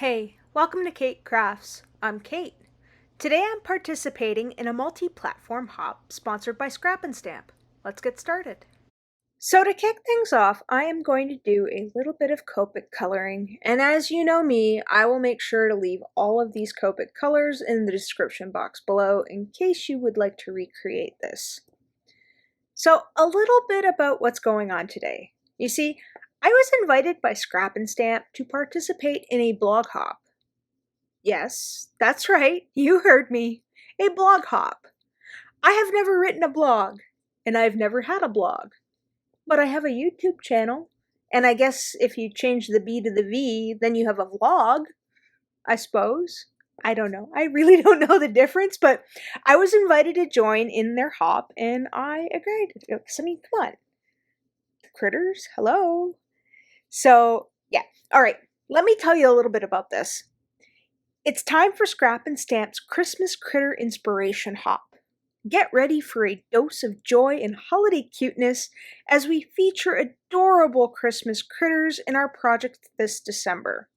Hey, welcome to Keight Krafts. I'm Kate. Today I'm participating in a multi-platform hop sponsored by Scrap and Stamp. Let's get started. So to kick things off, I am going to do a little bit of Copic coloring, and as you know me, I will make sure to leave all of these Copic colors in the description box below in case you would like to recreate this. So a little bit about what's going on today. You see, I was invited by Scrap and Stamp to participate in a blog hop. Yes, that's right, you heard me. A blog hop. I have never written a blog, and I've never had a blog. But I have a YouTube channel, and I guess if you change the B to the V, then you have a vlog, I suppose. I don't know. I really don't know the difference, but I was invited to join in their hop, and I agreed. I mean, come on. The critters, hello. So, yeah. All right, let me tell you a little bit about this. It's time for Scrap and Stamp's Christmas Critter Inspiration Hop. Get ready for a dose of joy and holiday cuteness as we feature adorable Christmas critters in our project this December.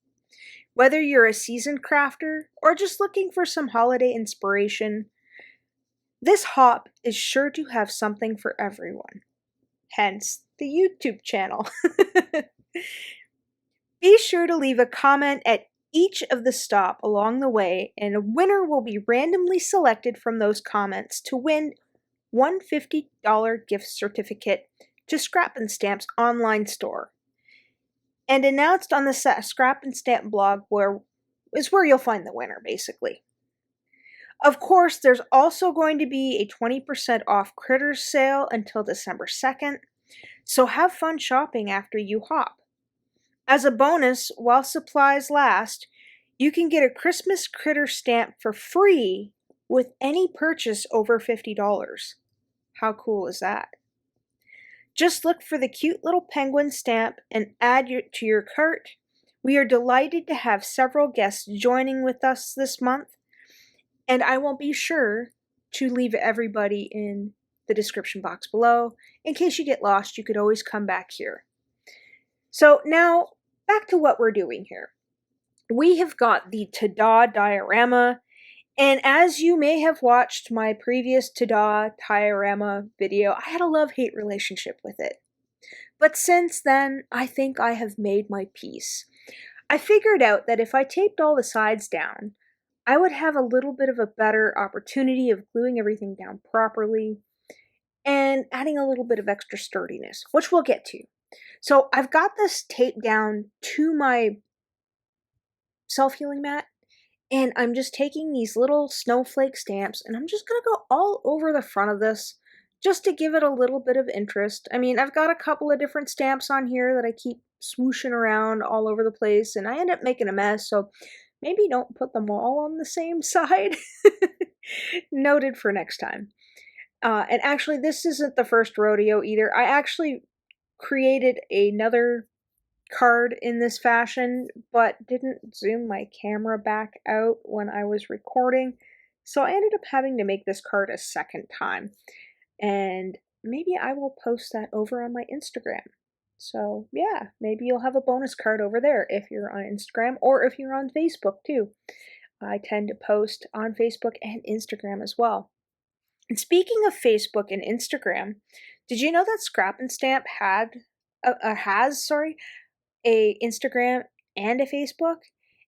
Whether you're a seasoned crafter or just looking for some holiday inspiration, this hop is sure to have something for everyone. Hence, the YouTube channel. Be sure to leave a comment at each of the stop along the way, and a winner will be randomly selected from those comments to win one $50 gift certificate to Scrap and Stamp's online store. And announced on the Scrap and Stamp blog where you'll find the winner, basically. Of course, there's also going to be a 20% off Critters sale until December 2nd, so have fun shopping after you hop. As a bonus, while supplies last, you can get a Christmas critter stamp for free with any purchase over $50. How cool is that? Just look for the cute little penguin stamp and add to your cart. We are delighted to have several guests joining with us this month, and I will be sure to leave everybody in the description box below. In case you get lost, you could always come back here. So now, back to what we're doing here. We have got the Ta-Da diorama, and as you may have watched my previous Ta-Da diorama video, I had a love-hate relationship with it. But since then, I think I have made my peace. I figured out that if I taped all the sides down, I would have a little bit of a better opportunity of gluing everything down properly and adding a little bit of extra sturdiness, which we'll get to. So I've got this taped down to my self-healing mat, and I'm just taking these little snowflake stamps and I'm just gonna go all over the front of this just to give it a little bit of interest. I mean, I've got a couple of different stamps on here that I keep swooshing around all over the place, and I end up making a mess, so maybe don't put them all on the same side. Noted for next time. And actually, this isn't the first rodeo either. I actually created another card in this fashion, but didn't zoom my camera back out when I was recording, so I ended up having to make this card a second time. And maybe I will post that over on my Instagram. So yeah, maybe you'll have a bonus card over there if you're on Instagram, or if you're on Facebook too. I tend to post on Facebook and Instagram as well. And speaking of Facebook and Instagram, did you know that Scrap and Stamp has a Instagram and a Facebook?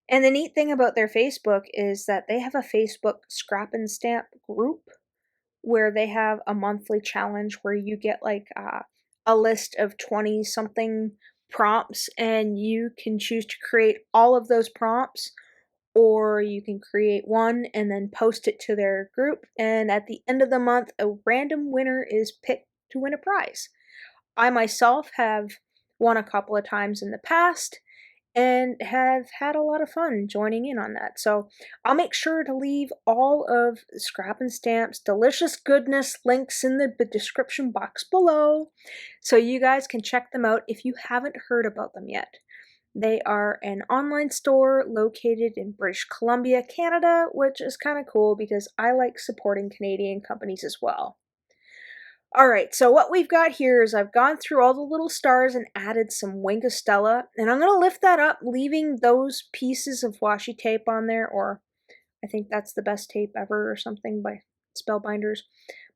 And the neat thing about their Facebook is that they have a Facebook Scrap and Stamp group where they have a monthly challenge where you get like a list of 20 something prompts, and you can choose to create all of those prompts, or you can create one and then post it to their group, and at the end of the month a random winner is picked to win a prize. I myself have won a couple of times in the past and have had a lot of fun joining in on that. So I'll make sure to leave all of Scrap and Stamp's delicious goodness links in the description box below so you guys can check them out if you haven't heard about them yet. They are an online store located in British Columbia, Canada, which is kind of cool because I like supporting Canadian companies as well. Alright, so what we've got here is I've gone through all the little stars and added some Wink of Stella, and I'm going to lift that up, leaving those pieces of washi tape on there, or I think that's the best tape ever or something by Spellbinders.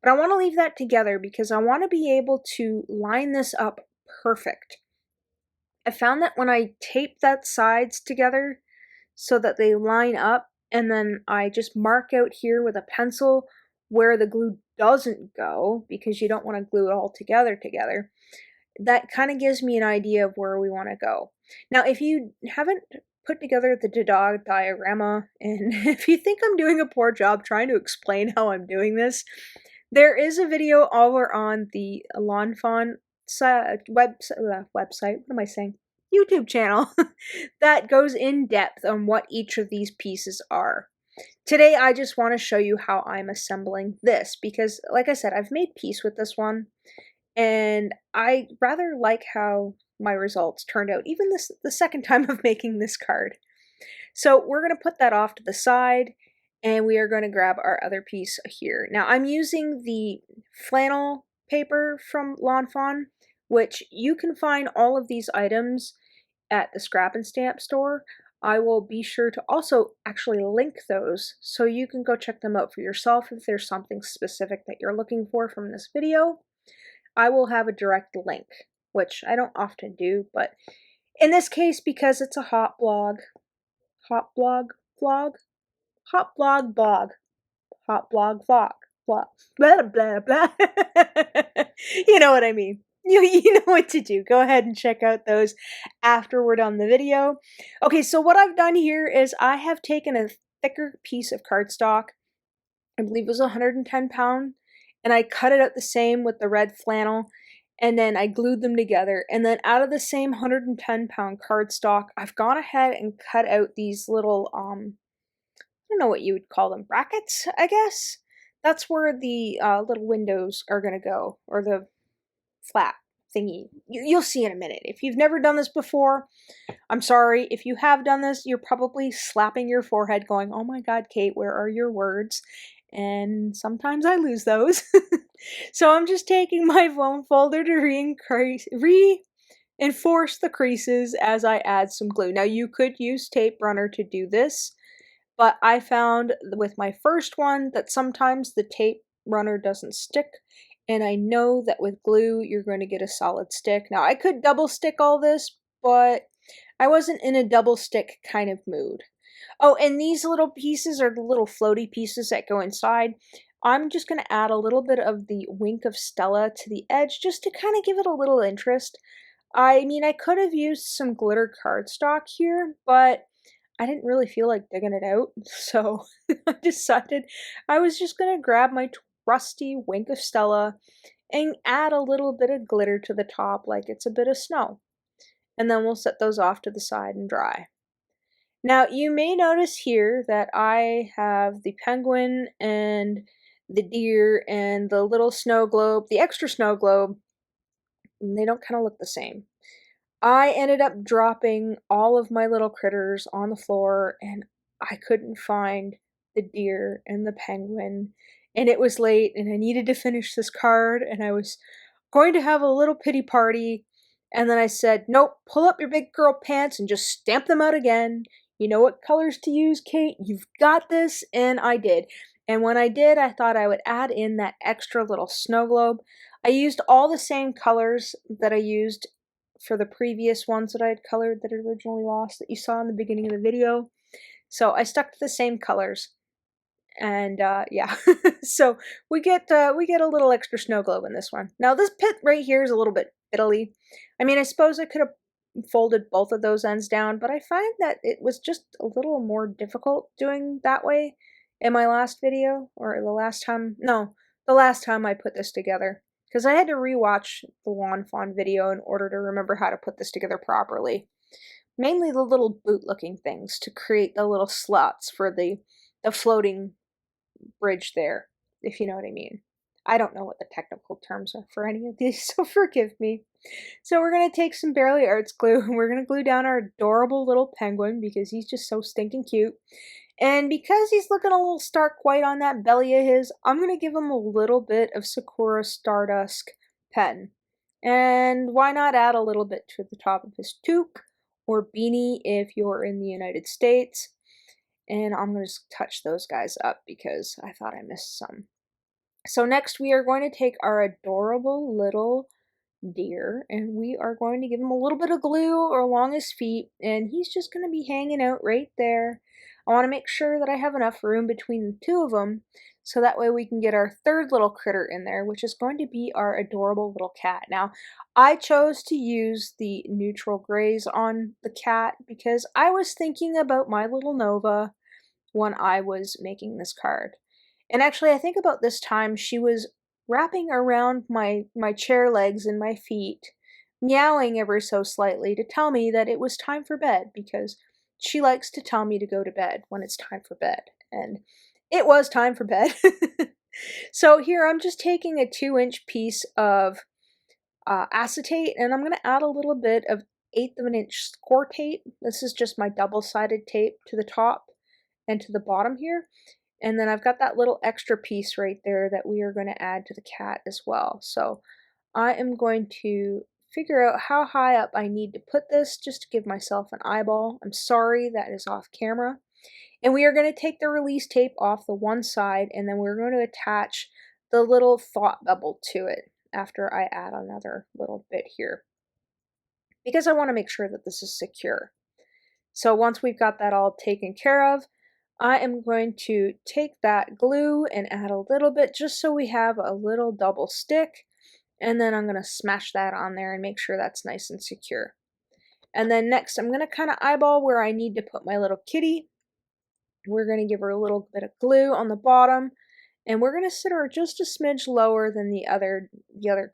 But I want to leave that together because I want to be able to line this up perfect. I found that when I tape that sides together so that they line up, and then I just mark out here with a pencil where the glue doesn't go, because you don't want to glue it all together, that kind of gives me an idea of where we want to go. Now, if you haven't put together the diorama, and if you think I'm doing a poor job trying to explain how I'm doing this, there is a video over on the Fawn website, what am I saying? YouTube channel that goes in depth on what each of these pieces are. Today, I just want to show you how I'm assembling this because, like I said, I've made peace with this one, and I rather like how my results turned out, even the second time of making this card. So we're going to put that off to the side, and we are going to grab our other piece here. Now, I'm using the flannel paper from Fawn, which you can find all of these items at the Scrap and Stamp store. I will be sure to also actually link those so you can go check them out for yourself if there's something specific that you're looking for from this video. I will have a direct link, which I don't often do, but in this case, because it's a hot blog vlog, hot blog blog, hot blog vlog, blah, blah, blah, blah. You know what I mean. You know what to do. Go ahead and check out those after we're done the video. Okay, so what I've done here is I have taken a thicker piece of cardstock, I believe it was 110 pound, and I cut it out the same with the red flannel, and then I glued them together. And then out of the same 110 pound cardstock, I've gone ahead and cut out these little, I don't know what you would call them, brackets, I guess? That's where the little windows are going to go, or the flap thingy. You'll see in a minute. If you've never done this before, I'm sorry. If you have done this, you're probably slapping your forehead going, oh my god, Kate, where are your words? And sometimes I lose those. So I'm just taking my foam folder to reinforce the creases as I add some glue. Now you could use tape runner to do this, but I found with my first one that sometimes the tape runner doesn't stick, and I know that with glue you're going to get a solid stick. Now I could double stick all this, but I wasn't in a double stick kind of mood. Oh, and these little pieces are the little floaty pieces that go inside. I'm just going to add a little bit of the Wink of Stella to the edge just to kind of give it a little interest. I mean, I could have used some glitter cardstock here, but I didn't really feel like digging it out, so I decided I was just going to grab my trusty Wink of Stella and add a little bit of glitter to the top like it's a bit of snow. And then we'll set those off to the side and dry. Now, you may notice here that I have the penguin and the deer and the little snow globe, the extra snow globe, and they don't kind of look the same. I ended up dropping all of my little critters on the floor, and I couldn't find the deer and the penguin, and it was late, and I needed to finish this card, and I was going to have a little pity party, and then I said, nope, pull up your big girl pants and just stamp them out again. You know what colors to use, Kate? You've got this. And I did. And when I did, I thought I would add in that extra little snow globe. I used all the same colors that I used for the previous ones that I had colored that I originally lost that you saw in the beginning of the video. So I stuck to the same colors. And yeah, so we get a little extra snow globe in this one. Now this pit right here is a little bit fiddly. I mean, I suppose I could have folded both of those ends down, but I find that it was just a little more difficult doing that way in my last video, or the last time I put this together, because I had to rewatch the Fawn video in order to remember how to put this together properly. Mainly the little boot looking things to create the little slots for the floating bridge there, if you know what I mean. I don't know what the technical terms are for any of these, so forgive me. So we're going to take some Barely Arts glue, and we're going to glue down our adorable little penguin because he's just so stinking cute. And because he's looking a little stark white on that belly of his, I'm going to give him a little bit of Sakura Stardust pen. And why not add a little bit to the top of his toque or beanie if you're in the United States. And I'm going to just touch those guys up because I thought I missed some. So next we are going to take our adorable little deer and we are going to give him a little bit of glue along his feet, and he's just going to be hanging out right there. I want to make sure that I have enough room between the two of them so that way we can get our third little critter in there, which is going to be our adorable little cat. Now, I chose to use the neutral grays on the cat because I was thinking about my little Nova when I was making this card. And actually, I think about this time she was wrapping around my chair legs and my feet, meowing ever so slightly to tell me that it was time for bed because she likes to tell me to go to bed when it's time for bed. And it was time for bed. So here I'm just taking a 2-inch piece of acetate, and I'm going to add a little bit of 1/8 of an inch score tape. This is just my double-sided tape to the top and to the bottom here. And then I've got that little extra piece right there that we are going to add to the cat as well. So I am going to figure out how high up I need to put this just to give myself an eyeball. I'm sorry, that is off camera. And we are going to take the release tape off the one side, and then we're going to attach the little thought bubble to it after I add another little bit here, because I want to make sure that this is secure. So once we've got that all taken care of, I am going to take that glue and add a little bit just so we have a little double stick, and then I'm going to smash that on there and make sure that's nice and secure. And then next I'm going to kind of eyeball where I need to put my little kitty. We're going to give her a little bit of glue on the bottom, and we're going to sit her just a smidge lower than the other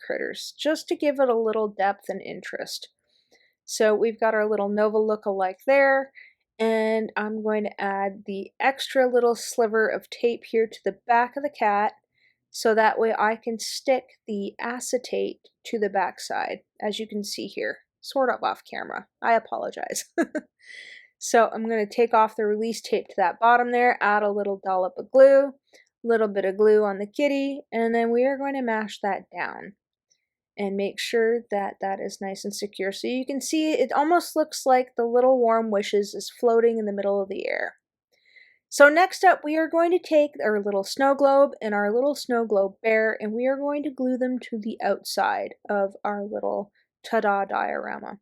critters, just to give it a little depth and interest. So we've got our little Nova look-alike there, and I'm going to add the extra little sliver of tape here to the back of the cat, so that way I can stick the acetate to the backside, as you can see here, sort of off camera. I apologize. So I'm going to take off the release tape to that bottom there, add a little dollop of glue, a little bit of glue on the kitty, and then we are going to mash that down and make sure that that is nice and secure. So you can see it almost looks like the little warm wishes is floating in the middle of the air. So next up we are going to take our little snow globe and our little snow globe bear, and we are going to glue them to the outside of our little ta-da diorama.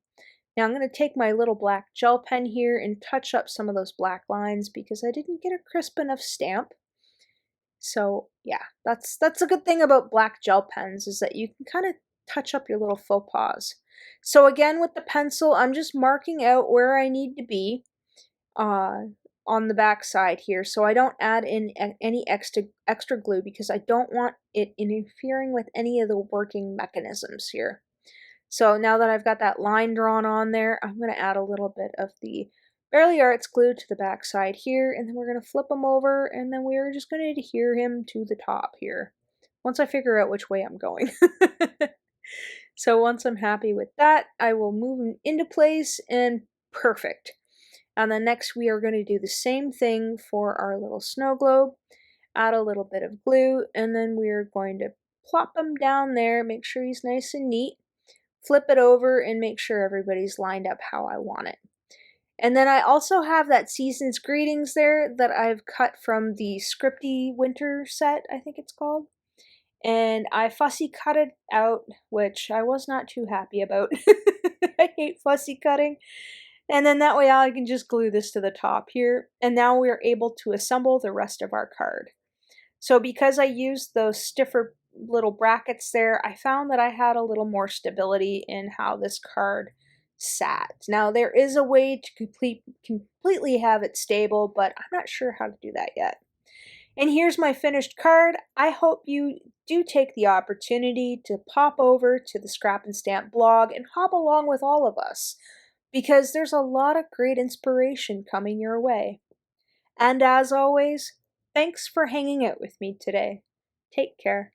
Now I'm going to take my little black gel pen here and touch up some of those black lines because I didn't get a crisp enough stamp. So yeah, that's a good thing about black gel pens, is that you can kind of touch up your little faux pas. So again, with the pencil, I'm just marking out where I need to be on the back side here, so I don't add in any extra glue because I don't want it interfering with any of the working mechanisms here. So now that I've got that line drawn on there, I'm going to add a little bit of the Barely Arts glue to the back side here, and then we're going to flip him over, and then we're just going to adhere him to the top here, once I figure out which way I'm going. So once I'm happy with that, I will move him into place, and perfect. And then next we are going to do the same thing for our little snow globe, add a little bit of glue, and then we're going to plop him down there, make sure he's nice and neat. Flip it over and make sure everybody's lined up how I want it. And then I also have that Season's Greetings there that I've cut from the Scripty Winter set, I think it's called. And I fussy cut it out, which I was not too happy about. I hate fussy cutting. And then that way I can just glue this to the top here. And now we're able to assemble the rest of our card. So because I used those stiffer little brackets there, I found that I had a little more stability in how this card sat. Now there is a way to completely have it stable, but I'm not sure how to do that yet. And here's my finished card. I hope you do take the opportunity to pop over to the Scrap and Stamp blog and hop along with all of us, because there's a lot of great inspiration coming your way. And as always, thanks for hanging out with me today. Take care.